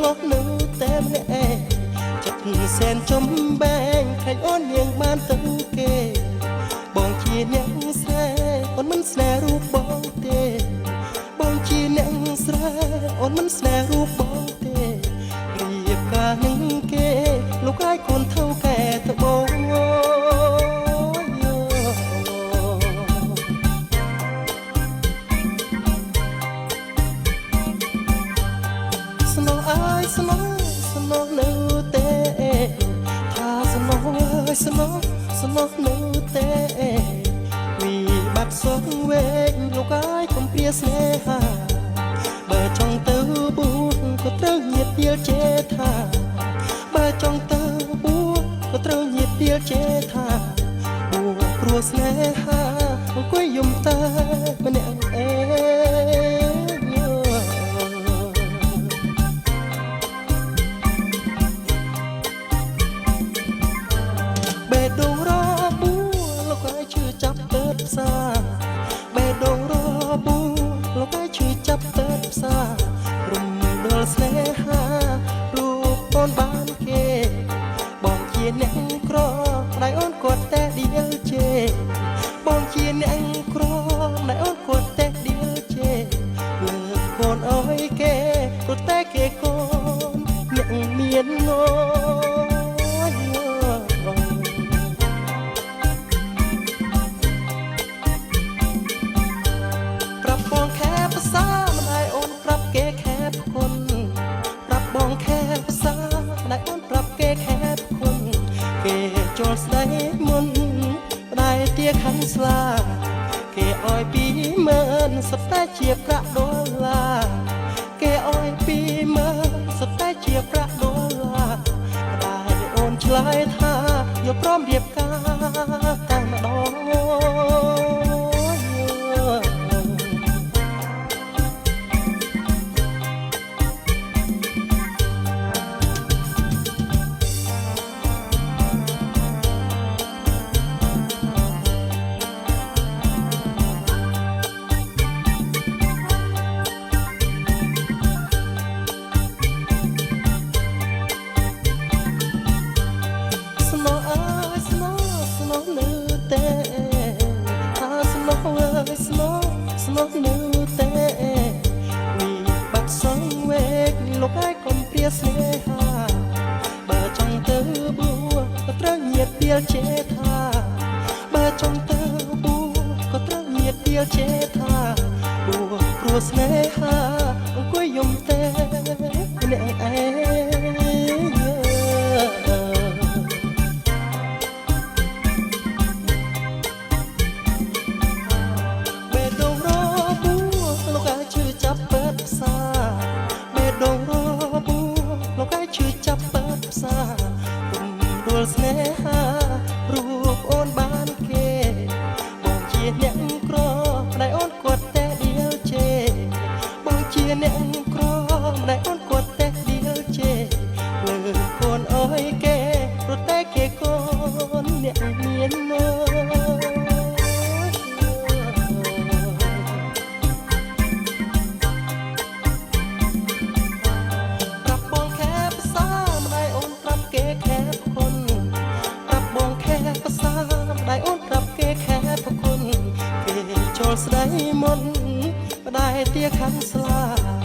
ងក់នៅតែម្នាក់ចិត្តសែនចំបែងខៃអូននាងបានទៅគេបងជាអ្នកស្រែអូនមិនស្នេហ៍រូបបងទេបងជាអ្នកស្រែអូនមិនស្នេហ៍រូបបងទេរៀបការនឹងគេលោកឯងកូនថៅកែទៅបងស្នោអើយស្នោនៅទេថាស្នោអើយស្នោនៅទេវិបាត់សងវែងលោកឯងកុំព្រាស្នេហាបើចង់ទៅបួសក៏ត្រូវញាតិទៀលចេថាបើចង់ទៅបួសក៏ត្រូវញាតិទៀលចេថាបួសព្រោះស្នេហាអង្គុយយំតែម្នាក់ឯងបេះដូងរបួលោកឯងឈឺចាប់ទៅផ្សាបេះដូងរបួលោកឯងឈឺចាប់ទៅផ្សារំដល់ស្នេហារូបអូនបានគេបងជាអ្នកក្រដៃអូនគាត់តែឌីលជេបងជាអ្នកក្រដៃអូនគាត់តែឌីលជេលើកូនអើយគេគាត់តែគេកូនអ្នកមានងបងខែភាសាមិនឲ្យអូនប្រាប់គេខែគុណប្រាប់បងខែភាសាមិនឲ្យអូនប្រាប់គេខែគុណគេចូលស្ដីមុនផ្ដាយទាខាងស្លាគេអោយ20000សុទ្ធតែជាប្រាក់ដុល្លារគេអោយ20000សុទ្ធតែជាប្រាក់ដុល្លារផ្ដាយអូនឆ្លើយថាយកព្រមរៀបការតែម្ដងស្នោនៅទេវិបាត់សងវែងលោកឯងកុំព្រាស្នេហាបើចង់ទៅបួសក៏ត្រូវញាតិទៀលចេថាបើចង់ទៅបួសក៏ត្រូវញាតិទៀលចេថាបួសព្រោះស្នេហាអង្គុយយំតែម្នាក់ឯងបេះដូងរបួលោកឯងឈឺចាប់បើផ្សារគុំដួលស្នេហារូបអូនបានគេបងជាអ្នកក្រដៃអូនគាត់តែឌីលជេបងជាអ្នកក្រដៃអូនគាត់តែឌីលជេលើកូនអើយគេរត់តែគេកូនអ្នកមាននោដៃអូនប្រាប់គេខែប្រគុណគេចូលស្ដីមុនផ្ដាយទាខាងស្លា